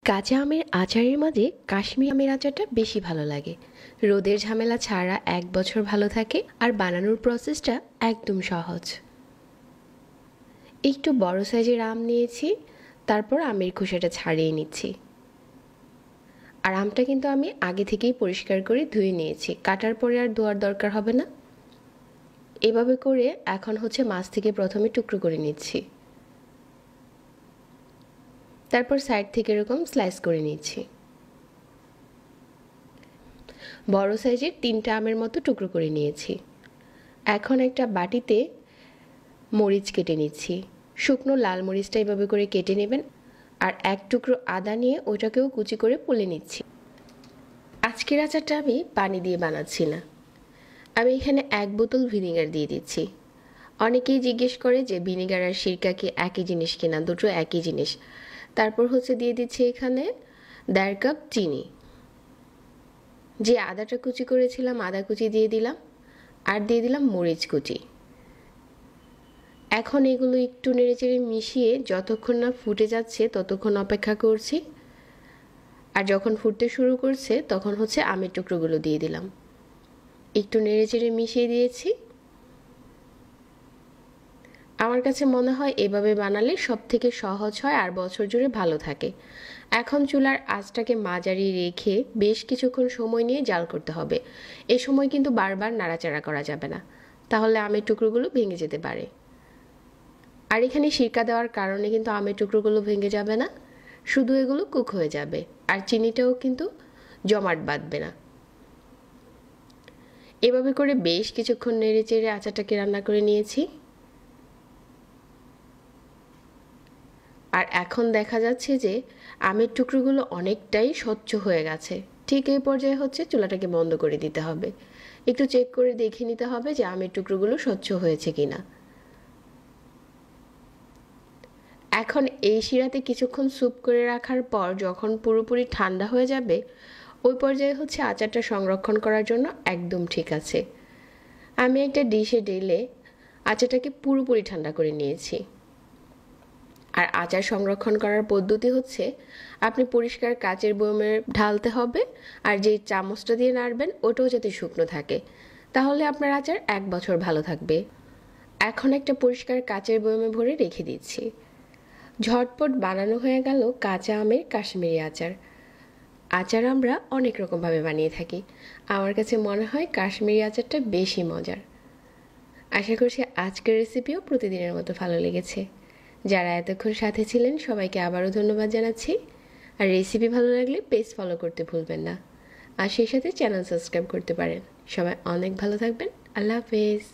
কাঁচা আমের আচারের মাঝে কাশ্মীরি আমের আচারটা বেশি ভালো লাগে। রোদের ঝামেলা ছাড়া 1 বছর ভালো থাকে আর বানানোর প্রসেসটা একদম সহজ। একটু বড় সাইজের আম নিয়েছি, তারপর আমের খোসাটা ছাড়িয়ে নিচ্ছি। আর আমটা কিন্তু আমি আগে থেকেই পরিষ্কার করে ধুয়ে নিয়েছি, কাটার পরে আর ধোয়ার দরকার হবে না। এভাবে করে এখন মাছ থেকে প্রথমে টুকরো করে নিচ্ছি, তারপর সাইড থেকে এরকম স্লাইস করে নিচ্ছি। বড় সাইজের 3টা আমের মতো টুকরো করে নিয়েছি। এখন একটা বাটিতে মরিচ কেটে নিচ্ছি। শুকনো লাল মরিচটা এভাবে করে কেটে নেবেন। আর 1 টুকরো আদা নিয়ে ওটাকেও কুচি করে পুলে নিচ্ছি। আজকের আচারটা আমি পানি দিয়ে বানাচ্ছি না, আমি এখানে 1 বোতল ভিনেগার দিয়ে দিচ্ছি। অনেকেই জিজ্ঞেস করে যে ভিনেগার আর সিরকা কি একই জিনিস কিনা, দুটো একই জিনিস। তারপর দিয়ে দিচ্ছি এখানে 1.5 কাপ চিনি। যে আদাটা কুচি করেছিলাম আদা কুচি দিয়ে দিলাম, আর দিয়ে দিলাম মরিচ কুচি। এখন এগুলো একটু নেড়েচেড়ে মিশিয়ে যতক্ষণ না ফুটে যাচ্ছে ততক্ষণ অপেক্ষা করছি। আর যখন ফুটতে শুরু করছে তখন আমের টুকরোগুলো দিয়ে দিলাম, একটু নেড়েচেড়ে মিশিয়ে দিয়েছি। আমার কাছে মনে হয় এভাবে বানালে সবথেকে সহজ হয় আর বছর জুড়ে ভালো থাকে। এখন চুলার আঁচটাকে মাঝারি রেখে বেশ কিছুক্ষণ সময় নিয়ে জাল করতে হবে। এ সময় কিন্তু বারবার নাড়াচাড়া করা যাবে না, তাহলে আমের টুকরোগুলো ভেঙে যেতে পারে। আর এখানে সিরকা দেওয়ার কারণে কিন্তু আমের টুকরোগুলো ভেঙে যাবে না, শুধু এগুলো কুক হয়ে যাবে। আর চিনিটাও কিন্তু জমাট বাঁধবে না। এভাবে করে বেশ কিছুক্ষণ নেড়ে চেড়ে আচারটাকে রান্না করে নিয়েছি। আর এখন দেখা যাচ্ছে যে আমের টুকরোগুলো অনেকটাই স্বচ্ছ হয়ে গেছে। ঠিক এই পর্যায়ে চুলাটাকে বন্ধ করে দিতে হবে। একটু চেক করে দেখে নিতে হবে যে আমের টুকরোগুলো স্বচ্ছ হয়েছে কিনা। এখন এই শিরাতে কিছুক্ষণ স্যুপ করে রাখার পর যখন পুরোপুরি ঠান্ডা হয়ে যাবে, ওই পর্যায়ে আচারটা সংরক্ষণ করার জন্য একদম ঠিক আছে। আমি একটা ডিশে ঢেলে আচারটাকে পুরোপুরি ঠান্ডা করে নিয়েছি। আর আচার সংরক্ষণ করার পদ্ধতি আপনি পরিষ্কার কাচের বয়মে ঢালতে হবে, আর যে চামচটা দিয়ে নাড়বেন ওটাও যাতে শুকনো থাকে, তাহলে আপনার আচার 1 বছর ভালো থাকবে। এখন একটা পরিষ্কার কাচের বয়মে ভরে রেখে দিচ্ছি। ঝটপট বানানো হয়ে গেল কাঁচা আমের কাশ্মীরি আচার। আচার আমরা অনেক রকমভাবে বানিয়ে থাকি, আমার কাছে মনে হয় কাশ্মীরি আচারটা বেশি মজার। আশা করছি আজকের রেসিপিও প্রতিদিনের মতো ভালো লেগেছে। যারা এতক্ষণ সাথে ছিলেন সবাইকে আবারও ধন্যবাদ জানাচ্ছি। আর রেসিপি ভালো লাগলে পেজ ফলো করতে ভুলবেন না, আর সেই সাথে চ্যানেল সাবস্ক্রাইব করতে পারেন। সবাই অনেক ভালো থাকবেন। আল্লাহ হাফেজ।